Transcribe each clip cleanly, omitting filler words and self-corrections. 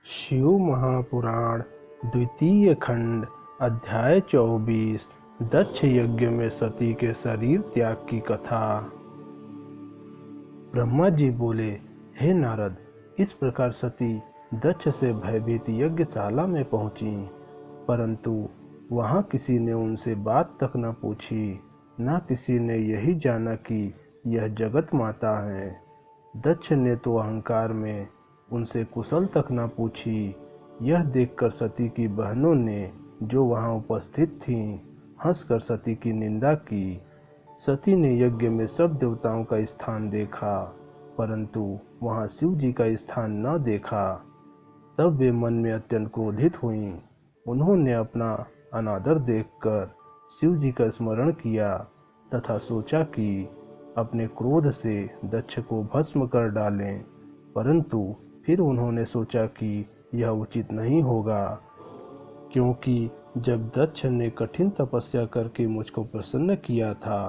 शिव महापुराण द्वितीय खंड अध्याय 24 दक्ष यज्ञ में सती के शरीर त्याग की कथा। ब्रह्मा जी बोले, हे नारद, इस प्रकार सती दक्ष से भयभीत यज्ञशाला में पहुंची, परंतु वहां किसी ने उनसे बात तक न पूछी, न किसी ने यही जाना कि यह जगत माता है। दक्ष ने तो अहंकार में उनसे कुशल तक न पूछी। यह देखकर सती की बहनों ने, जो वहां उपस्थित थीं, हंसकर सती की निंदा की। सती ने यज्ञ में सब देवताओं का स्थान देखा, परंतु वहां शिव जी का स्थान न देखा। तब वे मन में अत्यंत क्रोधित हुईं। उन्होंने अपना अनादर देखकर शिव जी का स्मरण किया तथा सोचा कि अपने क्रोध से दक्ष को भस्म कर डालें, परंतु फिर उन्होंने सोचा कि यह उचित नहीं होगा, क्योंकि जब दक्ष ने कठिन तपस्या करके मुझको प्रसन्न किया था,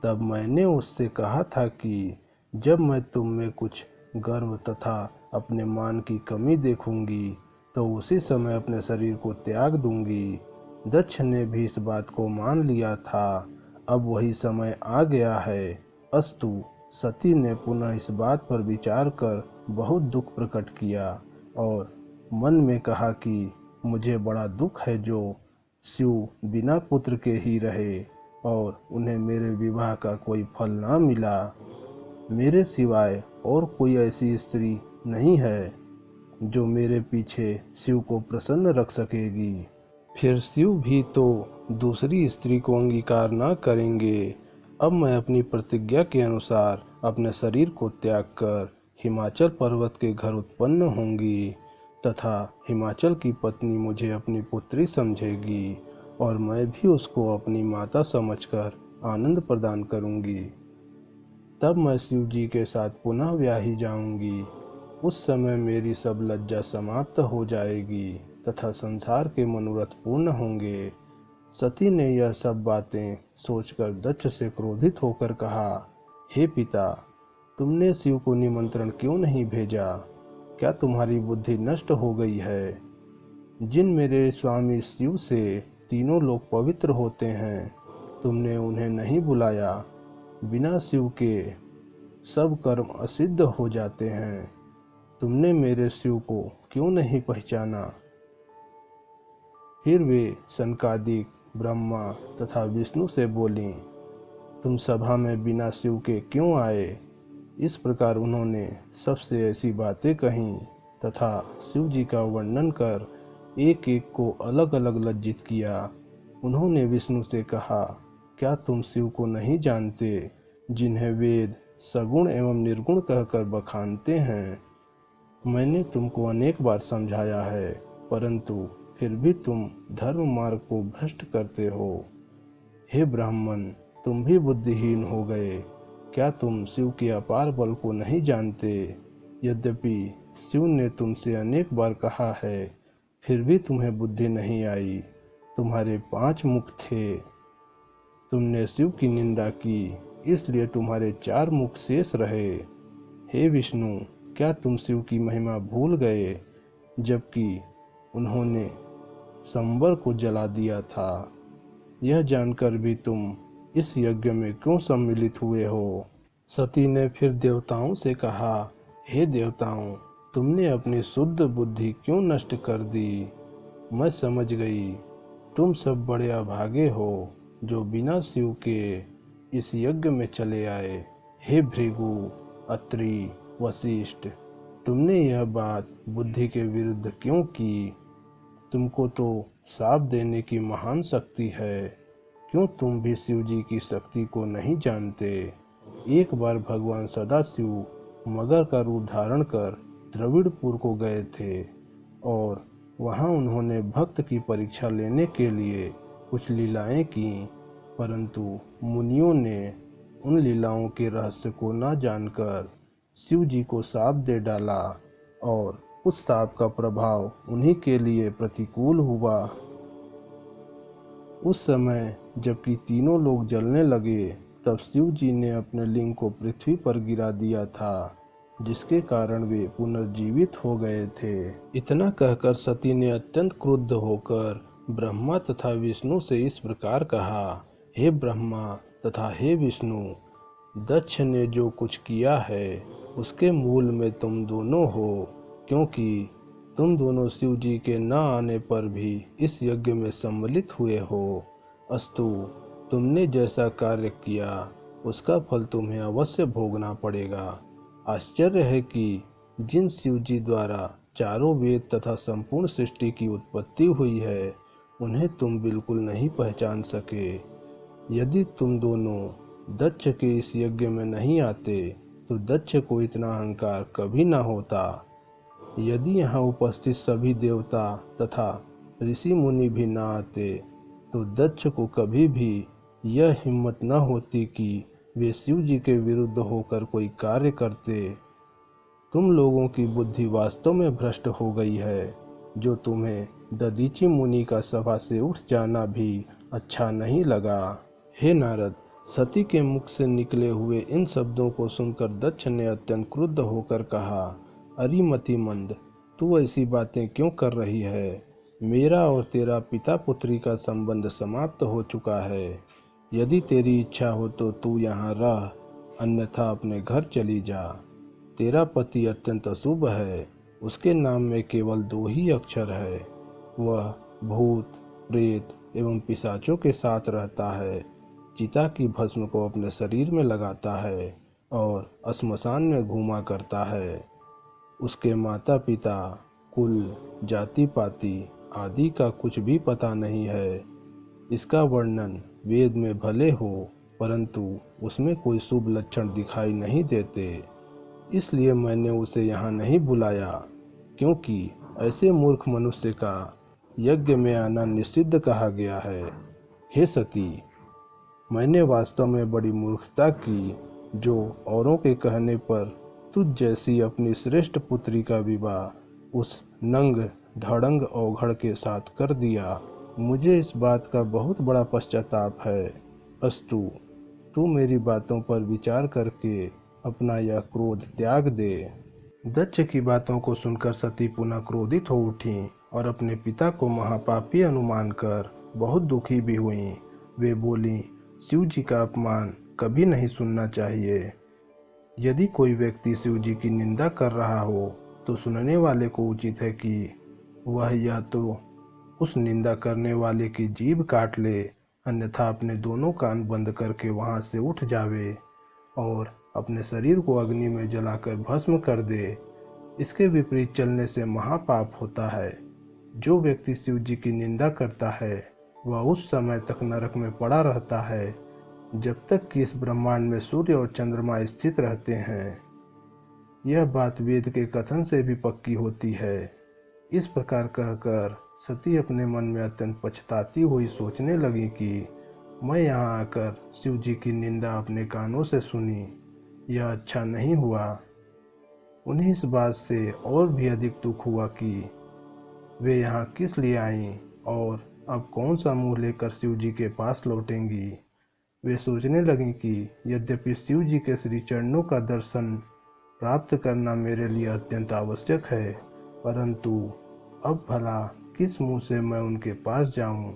तब मैंने उससे कहा था कि जब मैं तुम में कुछ गर्व तथा अपने मान की कमी देखूंगी, तो उसी समय अपने शरीर को त्याग दूंगी। दक्ष ने भी इस बात को मान लिया था। अब वही समय आ गया है। अस्तु, सती ने पुनः इस बात पर विचार कर बहुत दुख प्रकट किया और मन में कहा कि मुझे बड़ा दुख है जो शिव बिना पुत्र के ही रहे और उन्हें मेरे विवाह का कोई फल ना मिला। मेरे सिवाय और कोई ऐसी स्त्री नहीं है जो मेरे पीछे शिव को प्रसन्न रख सकेगी। फिर शिव भी तो दूसरी स्त्री को अंगीकार न करेंगे। अब मैं अपनी प्रतिज्ञा के अनुसार अपने शरीर को त्याग कर हिमाचल पर्वत के घर उत्पन्न होंगी तथा हिमाचल की पत्नी मुझे अपनी पुत्री समझेगी और मैं भी उसको अपनी माता समझकर आनंद प्रदान करूंगी। तब मैं शिव जी के साथ पुनः ब्याही जाऊंगी। उस समय मेरी सब लज्जा समाप्त हो जाएगी तथा संसार के मनोरथ पूर्ण होंगे। सती ने यह सब बातें सोचकर दक्ष से क्रोधित होकर कहा, हे पिता, तुमने शिव को निमंत्रण क्यों नहीं भेजा? क्या तुम्हारी बुद्धि नष्ट हो गई है? जिन मेरे स्वामी शिव से तीनों लोग पवित्र होते हैं, तुमने उन्हें नहीं बुलाया। बिना शिव के सब कर्म असिद्ध हो जाते हैं। तुमने मेरे शिव को क्यों नहीं पहचाना? फिर वे सनकादिक, ब्रह्मा तथा विष्णु से बोलीं, तुम सभा में बिना शिव के क्यों आए? इस प्रकार उन्होंने सबसे ऐसी बातें कहीं तथा शिव जी का वर्णन कर एक एक को अलग अलग लज्जित किया। उन्होंने विष्णु से कहा, क्या तुम शिव को नहीं जानते, जिन्हें वेद सगुण एवं निर्गुण कहकर बखानते हैं? मैंने तुमको अनेक बार समझाया है, परंतु फिर भी तुम धर्म मार्ग को भ्रष्ट करते हो। हे ब्राह्मण, तुम भी बुद्धिहीन हो गए। क्या तुम शिव के अपार बल को नहीं जानते? यद्यपि शिव ने तुमसे अनेक बार कहा है, फिर भी तुम्हें बुद्धि नहीं आई। तुम्हारे 5 मुख थे। तुमने शिव की निंदा की, इसलिए तुम्हारे 4 मुख शेष रहे। हे विष्णु, क्या तुम शिव की महिमा भूल गए, जबकि उन्होंने संबर को जला दिया था? यह जानकर भी तुम इस यज्ञ में क्यों सम्मिलित हुए हो? सती ने फिर देवताओं से कहा, हे देवताओं, तुमने अपनी शुद्ध बुद्धि क्यों नष्ट कर दी? मैं समझ गई, तुम सब बड़े अभागे हो जो बिना शिव के इस यज्ञ में चले आए। हे भृगु, अत्रि, वशिष्ठ, तुमने यह बात बुद्धि के विरुद्ध क्यों की? तुमको तो शाप देने की महान शक्ति है। क्यों तुम भी शिव जी की शक्ति को नहीं जानते? एक बार भगवान सदाशिव मगर का रूप धारण कर द्रविड़पुर को गए थे और वहां उन्होंने भक्त की परीक्षा लेने के लिए कुछ लीलाएं की, परंतु मुनियों ने उन लीलाओं के रहस्य को न जानकर शिव जी को शाप दे डाला और उस शाप का प्रभाव उन्हीं के लिए प्रतिकूल हुआ। उस समय जबकि तीनों लोग जलने लगे, तब शिव जी ने अपने लिंग को पृथ्वी पर गिरा दिया था जिसके कारण वे पुनर्जीवित हो गए थे। इतना कहकर सती ने अत्यंत क्रुद्ध होकर ब्रह्मा तथा विष्णु से इस प्रकार कहा, हे ब्रह्मा तथा हे विष्णु, दक्ष ने जो कुछ किया है उसके मूल में तुम दोनों हो, क्योंकि तुम दोनों शिव जी के न आने पर भी इस यज्ञ में सम्मिलित हुए हो। अस्तु, तुमने जैसा कार्य किया उसका फल तुम्हें अवश्य भोगना पड़ेगा। आश्चर्य है कि जिन शिव जी द्वारा चारों वेद तथा संपूर्ण सृष्टि की उत्पत्ति हुई है, उन्हें तुम बिल्कुल नहीं पहचान सके। यदि तुम दोनों दक्ष के इस यज्ञ में नहीं आते तो दक्ष को इतना अहंकार कभी न होता। यदि यहाँ उपस्थित सभी देवता तथा ऋषि मुनि भी न आते तो दक्ष को कभी भी यह हिम्मत न होती कि वे शिव जी के विरुद्ध होकर कोई कार्य करते। तुम लोगों की बुद्धि वास्तव में भ्रष्ट हो गई है, जो तुम्हें दधीचि मुनि का सभा से उठ जाना भी अच्छा नहीं लगा। हे नारद, सती के मुख से निकले हुए इन शब्दों को सुनकर दक्ष ने अत्यंत क्रुद्ध होकर कहा, अरे मतिमंद, तू ऐसी बातें क्यों कर रही है? मेरा और तेरा पिता पुत्री का संबंध समाप्त हो चुका है। यदि तेरी इच्छा हो तो तू यहाँ रह, अन्यथा अपने घर चली जा। तेरा पति अत्यंत अशुभ है, उसके नाम में केवल 2 ही अक्षर है। वह भूत, प्रेत एवं पिशाचों के साथ रहता है, चिता की भस्म को अपने शरीर में लगाता है और श्मशान में घूमा करता है। उसके माता पिता, कुल, जाति पाति आदि का कुछ भी पता नहीं है। इसका वर्णन वेद में भले हो, परंतु उसमें कोई शुभ लक्षण दिखाई नहीं देते। इसलिए मैंने उसे यहाँ नहीं बुलाया, क्योंकि ऐसे मूर्ख मनुष्य का यज्ञ में आना निषिद्ध कहा गया है। हे सती, मैंने वास्तव में बड़ी मूर्खता की, जो औरों के कहने पर तुझ जैसी अपनी श्रेष्ठ पुत्री का विवाह उस नंग ढड़ंग औघड़ के साथ कर दिया। मुझे इस बात का बहुत बड़ा पश्चाताप है। अस्तु, तू मेरी बातों पर विचार करके अपना यह क्रोध त्याग दे। दक्ष की बातों को सुनकर सती पुनः क्रोधित हो उठी और अपने पिता को महापापी अनुमान कर बहुत दुखी भी हुई। वे बोली, शिव जी का अपमान कभी नहीं सुनना चाहिए। यदि कोई व्यक्ति शिव जी की निंदा कर रहा हो तो सुनने वाले को उचित है कि वह या तो उस निंदा करने वाले की जीभ काट ले, अन्यथा अपने दोनों कान बंद करके वहां से उठ जावे और अपने शरीर को अग्नि में जलाकर भस्म कर दे। इसके विपरीत चलने से महापाप होता है। जो व्यक्ति शिव जी की निंदा करता है वह उस समय तक नरक में पड़ा रहता है जब तक कि इस ब्रह्मांड में सूर्य और चंद्रमा स्थित रहते हैं। यह बात वेद के कथन से भी पक्की होती है। इस प्रकार कहकर सती अपने मन में अत्यंत पछताती हुई सोचने लगी कि मैं यहाँ आकर शिव जी की निंदा अपने कानों से सुनी, यह अच्छा नहीं हुआ। उन्हें इस बात से और भी अधिक दुख हुआ कि वे यहाँ किस लिए आईं और अब कौन सा मुंह लेकर शिव जी के पास लौटेंगी। वे सोचने लगीं कि यद्यपि शिव जी के श्री चरणों का दर्शन प्राप्त करना मेरे लिए अत्यंत आवश्यक है, परंतु अब भला किस मुंह से मैं उनके पास जाऊं।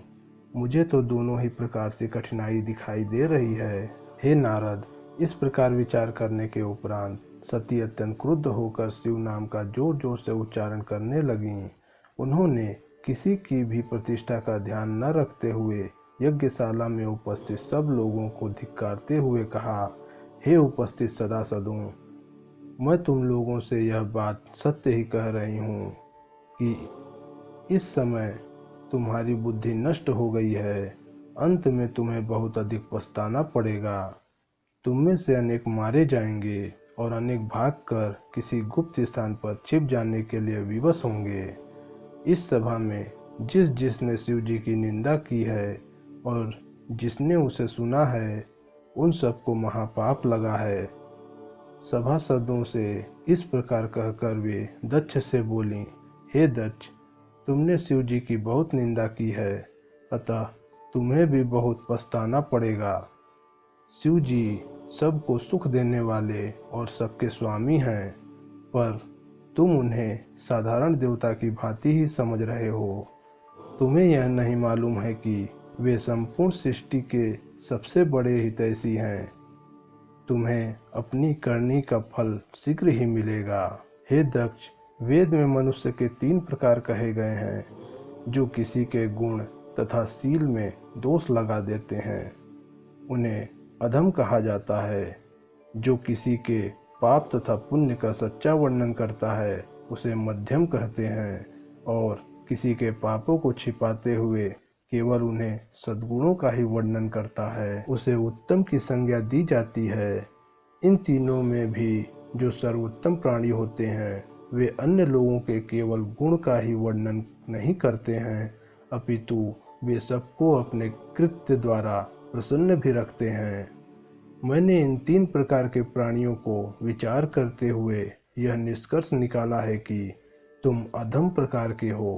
मुझे तो दोनों ही प्रकार से कठिनाई दिखाई दे रही है। हे नारद, इस प्रकार विचार करने के उपरांत सती अत्यंत क्रुद्ध होकर शिव नाम का जोर जोर से उच्चारण करने लगीं। उन्होंने किसी की भी प्रतिष्ठा का ध्यान न रखते हुए यज्ञशाला में उपस्थित सब लोगों को धिक्कारते हुए कहा, हे उपस्थित सदासदों, मैं तुम लोगों से यह बात सत्य ही कह रही हूँ कि इस समय तुम्हारी बुद्धि नष्ट हो गई है। अंत में तुम्हें बहुत अधिक पछताना पड़ेगा। तुम में से अनेक मारे जाएंगे और अनेक भागकर किसी गुप्त स्थान पर छिप जाने के लिए विवश होंगे। इस सभा में जिसने शिव जी की निंदा की है और जिसने उसे सुना है, उन सबको महापाप लगा है। सभासदों से इस प्रकार कहकर वे दक्ष से बोली, हे दक्ष, तुमने शिव जी की बहुत निंदा की है, अतः तुम्हें भी बहुत पछताना पड़ेगा। शिव जी सबको सुख देने वाले और सबके स्वामी हैं। पर तुम उन्हें साधारण देवता की भांति ही समझ रहे हो। तुम्हें यह नहीं मालूम है कि वे संपूर्ण सृष्टि के सबसे बड़े हितैषी हैं। तुम्हें अपनी करनी का फल शीघ्र ही मिलेगा। हे दक्ष, वेद में मनुष्य के 3 प्रकार कहे गए हैं, जो किसी के गुण तथा शील में दोष लगा देते हैं। उन्हें अधम कहा जाता है। जो किसी के पाप तथा पुण्य का सच्चा वर्णन करता है उसे मध्यम कहते हैं, और किसी के पापों को छिपाते हुए केवल उन्हें सद्गुणों का ही वर्णन करता है उसे उत्तम की संज्ञा दी जाती है। इन तीनों में भी जो सर्वोत्तम प्राणी होते हैं वे अन्य लोगों के केवल गुण का ही वर्णन नहीं करते हैं, अपितु वे सबको अपने कृत्य द्वारा प्रसन्न भी रखते हैं। मैंने इन 3 प्रकार के प्राणियों को विचार करते हुए यह निष्कर्ष निकाला है कि तुम अधम प्रकार के हो,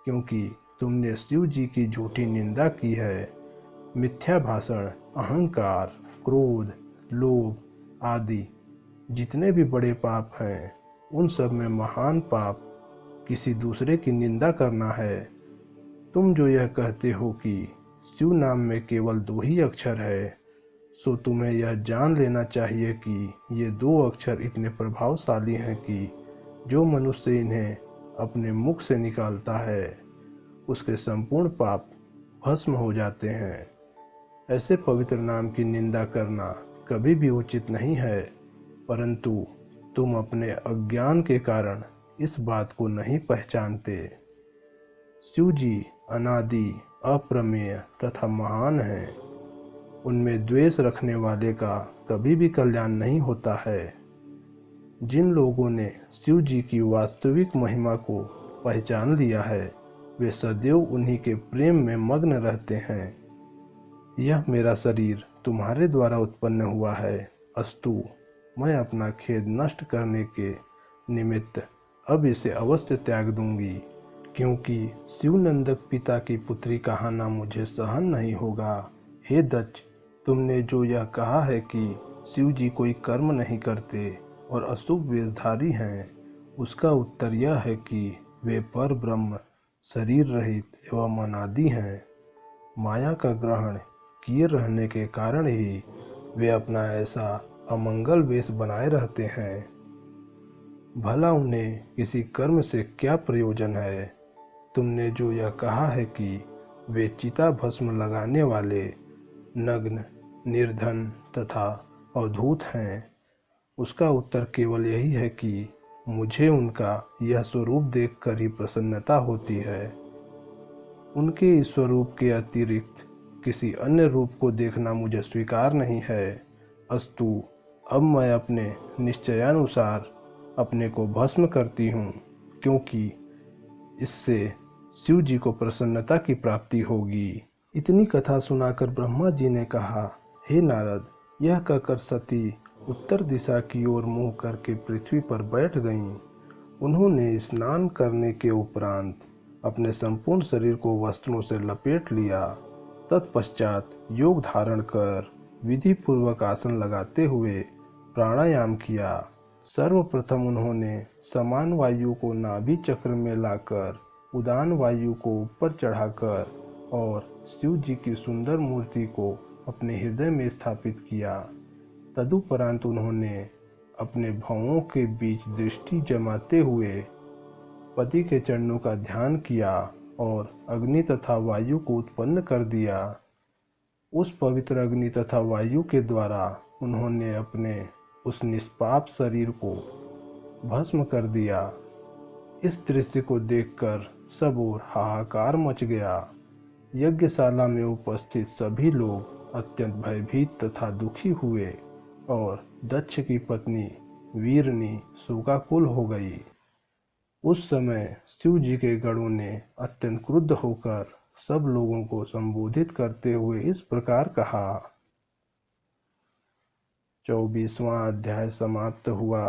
क्योंकि तुमने शिव जी की झूठी निंदा की है। मिथ्या भाषण, अहंकार, क्रोध, लोभ आदि जितने भी बड़े पाप हैं, उन सब में महान पाप किसी दूसरे की निंदा करना है। तुम जो यह कहते हो कि शिव नाम में केवल 2 ही अक्षर है, सो तुम्हें यह जान लेना चाहिए कि ये 2 अक्षर इतने प्रभावशाली हैं कि जो मनुष्य इन्हें अपने मुख से निकालता है उसके संपूर्ण पाप भस्म हो जाते हैं। ऐसे पवित्र नाम की निंदा करना कभी भी उचित नहीं है, परंतु तुम अपने अज्ञान के कारण इस बात को नहीं पहचानते। शिव जी अनादि, अप्रमेय तथा महान हैं। उनमें द्वेष रखने वाले का कभी भी कल्याण नहीं होता है। जिन लोगों ने शिव जी की वास्तविक महिमा को पहचान लिया है वे सदैव उन्हीं के प्रेम में मग्न रहते हैं। यह मेरा शरीर तुम्हारे द्वारा उत्पन्न हुआ है, अस्तु मैं अपना खेद नष्ट करने के निमित्त अब इसे अवश्य त्याग दूंगी, क्योंकि शिवनंदक पिता की पुत्री का आना मुझे सहन नहीं होगा। हे दक्ष, तुमने जो यह कहा है कि शिव जी कोई कर्म नहीं करते और अशुभ वेशधारी हैं, उसका उत्तर यह है कि वे पर ब्रह्म, शरीर रहित एवं अनादि हैं। माया का ग्रहण किए रहने के कारण ही वे अपना ऐसा अमंगल वेश बनाए रहते हैं। भला उन्हें किसी कर्म से क्या प्रयोजन है? तुमने जो यह कहा है कि वे चिता भस्म लगाने वाले, नग्न, निर्धन तथा अवधूत हैं, उसका उत्तर केवल यही है कि मुझे उनका यह स्वरूप देखकर ही प्रसन्नता होती है। उनके इस स्वरूप के अतिरिक्त किसी अन्य रूप को देखना मुझे स्वीकार नहीं है। अस्तु, अब मैं अपने निश्चयानुसार अपने को भस्म करती हूँ, क्योंकि इससे शिव जी को प्रसन्नता की प्राप्ति होगी। इतनी कथा सुनाकर ब्रह्मा जी ने कहा, हे नारद, यह कहकर सती उत्तर दिशा की ओर मुँह करके पृथ्वी पर बैठ गईं। उन्होंने स्नान करने के उपरांत अपने संपूर्ण शरीर को वस्त्रों से लपेट लिया। तत्पश्चात योग धारण कर विधि पूर्वक आसन लगाते हुए प्राणायाम किया। सर्वप्रथम उन्होंने समान वायु को नाभि चक्र में लाकर उदान वायु को ऊपर चढ़ाकर और शिव जी की सुंदर मूर्ति को अपने हृदय में स्थापित किया। तदुपरांत उन्होंने अपने भवों के बीच दृष्टि जमाते हुए पति के चरणों का ध्यान किया और अग्नि तथा वायु को उत्पन्न कर दिया। उस पवित्र अग्नि तथा वायु के द्वारा उन्होंने अपने उस निष्पाप शरीर को भस्म कर दिया। इस दृश्य को देखकर सब ओर हाहाकार मच गया। यज्ञशाला में उपस्थित सभी लोग अत्यंत भयभीत तथा दुखी हुए और दक्ष की पत्नी वीरनी शोकाकुल हो गई। उस समय शिव जी के गणों ने अत्यंत क्रुद्ध होकर सब लोगों को संबोधित करते हुए इस प्रकार कहा। 24वां अध्याय समाप्त हुआ।